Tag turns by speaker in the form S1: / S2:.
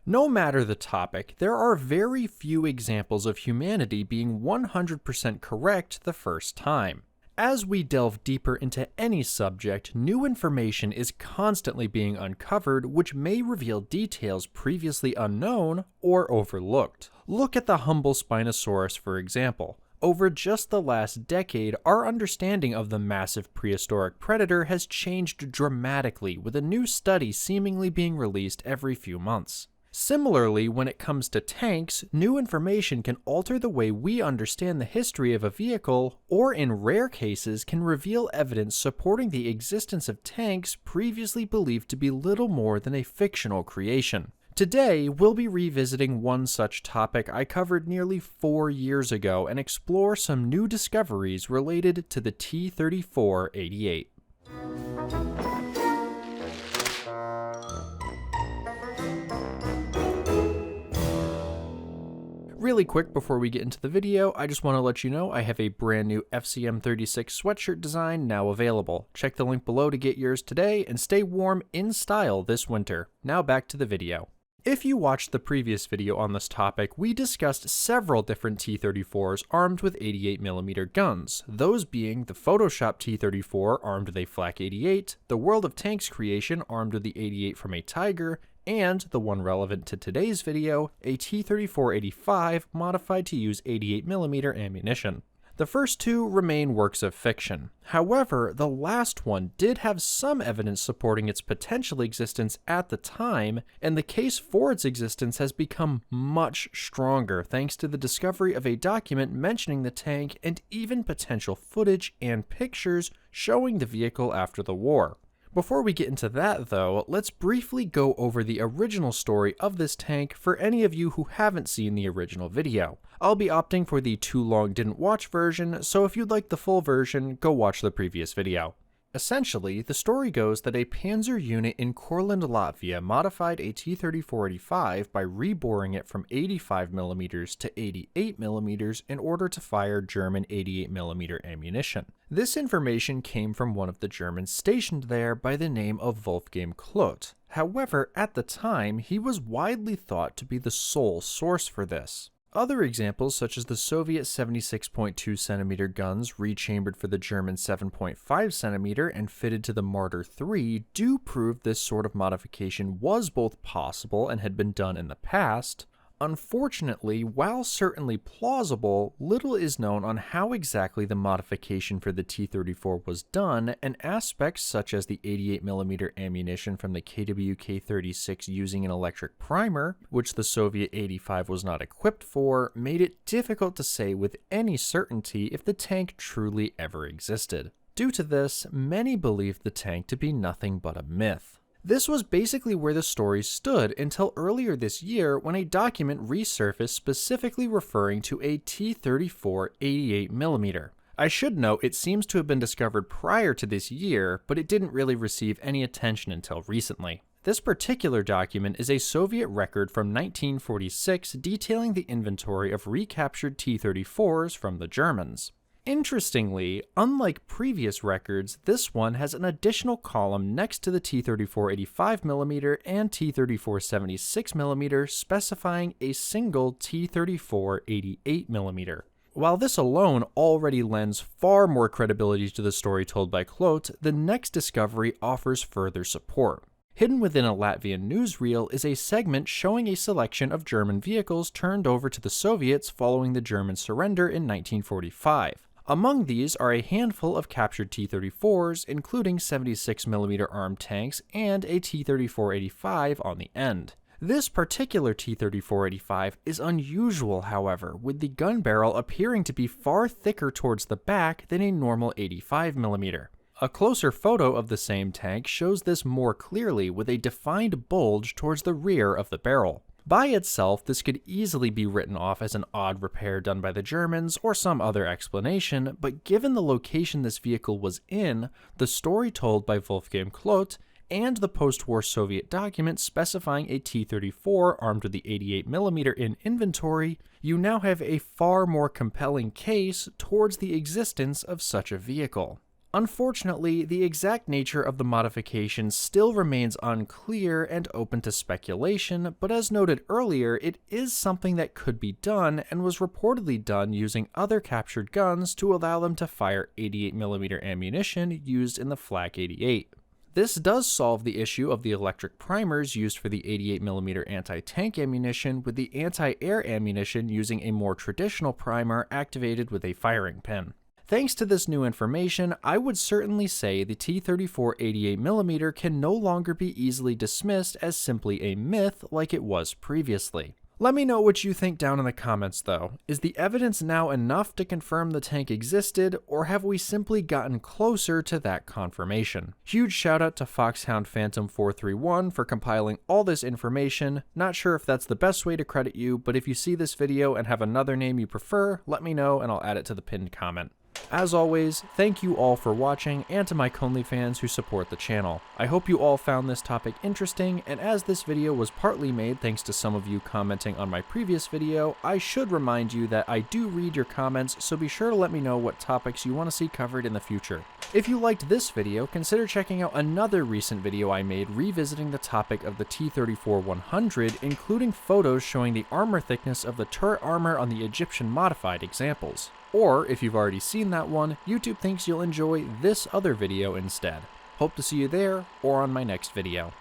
S1: No matter the topic, there are very few examples of humanity being 100% correct the first time. As we delve deeper into any subject, new information is constantly being uncovered which may reveal details previously unknown or overlooked. Look at the humble Spinosaurus for example. Over just the last decade, our understanding of the massive prehistoric predator has changed dramatically, with a new study seemingly being released every few months. Similarly, when it comes to tanks, new information can alter the way we understand the history of a vehicle, or in rare cases can reveal evidence supporting the existence of tanks previously believed to be little more than a fictional creation. Today, we'll be revisiting one such topic I covered nearly 4 years ago and explore some new discoveries related to the T-34-88. Really quick before we get into the video, I just want to let you know I have a brand new FCM36 sweatshirt design now available. Check the link below to get yours today and stay warm in style this winter. Now back to the video. If you watched the previous video on this topic, we discussed several different T-34s armed with 88mm guns, those being the Photoshop T-34 armed with a Flak 88, the World of Tanks creation armed with the 88 from a Tiger, and the one relevant to today's video, a T-34-85 modified to use 88mm ammunition. The first two remain works of fiction. However, the last one did have some evidence supporting its potential existence at the time, and the case for its existence has become much stronger thanks to the discovery of a document mentioning the tank and even potential footage and pictures showing the vehicle after the war. Before we get into that though, let's briefly go over the original story of this tank for any of you who haven't seen the original video. I'll be opting for the too long didn't watch version, so if you'd like the full version, go watch the previous video. Essentially, the story goes that a panzer unit in Courland, Latvia modified a T-34-85 by reboring it from 85mm to 88mm in order to fire German 88mm ammunition. This information came from one of the Germans stationed there by the name of Wolfgang Klodt. However, at the time, he was widely thought to be the sole source for this. Other examples, such as the Soviet 76.2cm guns rechambered for the German 7.5cm and fitted to the Marder III, do prove this sort of modification was both possible and had been done in the past. Unfortunately, while certainly plausible, little is known on how exactly the modification for the T-34 was done, and aspects such as the 88mm ammunition from the KWK-36 using an electric primer, which the Soviet 85 was not equipped for, made it difficult to say with any certainty if the tank truly ever existed. Due to this, many believed the tank to be nothing but a myth. This was basically where the story stood until earlier this year when a document resurfaced specifically referring to a T-34-88mm. I should note it seems to have been discovered prior to this year, but it didn't really receive any attention until recently. This particular document is a Soviet record from 1946 detailing the inventory of recaptured T-34s from the Germans. Interestingly, unlike previous records, this one has an additional column next to the T-34-85mm and T-34-76mm specifying a single T-34-88mm. While this alone already lends far more credibility to the story told by Klodt, the next discovery offers further support. Hidden within a Latvian newsreel is a segment showing a selection of German vehicles turned over to the Soviets following the German surrender in 1945. Among these are a handful of captured T-34s, including 76mm armed tanks and a T-34-85 on the end. This particular T-34-85 is unusual, however, with the gun barrel appearing to be far thicker towards the back than a normal 85mm. A closer photo of the same tank shows this more clearly with a defined bulge towards the rear of the barrel. By itself, this could easily be written off as an odd repair done by the Germans or some other explanation, but given the location this vehicle was in, the story told by Wolfgang Klodt, and the post-war Soviet document specifying a T-34 armed with the 88mm in inventory, you now have a far more compelling case towards the existence of such a vehicle. Unfortunately, the exact nature of the modification still remains unclear and open to speculation, but as noted earlier, it is something that could be done and was reportedly done using other captured guns to allow them to fire 88mm ammunition used in the Flak 88. This does solve the issue of the electric primers used for the 88mm anti-tank ammunition with the anti-air ammunition using a more traditional primer activated with a firing pin. Thanks to this new information, I would certainly say the T-34-88mm can no longer be easily dismissed as simply a myth like it was previously. Let me know what you think down in the comments though. Is the evidence now enough to confirm the tank existed, or have we simply gotten closer to that confirmation? Huge shout out to Foxhound Phantom 431 for compiling all this information. Not sure if that's the best way to credit you, but if you see this video and have another name you prefer, let me know and I'll add it to the pinned comment. As always, thank you all for watching, and to my ConelyFans who support the channel. I hope you all found this topic interesting, and as this video was partly made thanks to some of you commenting on my previous video, I should remind you that I do read your comments, so be sure to let me know what topics you want to see covered in the future. If you liked this video, consider checking out another recent video I made revisiting the topic of the T-34-100, including photos showing the armor thickness of the turret armor on the Egyptian modified examples. Or, if you've already seen that one, YouTube thinks you'll enjoy this other video instead. Hope to see you there, or on my next video.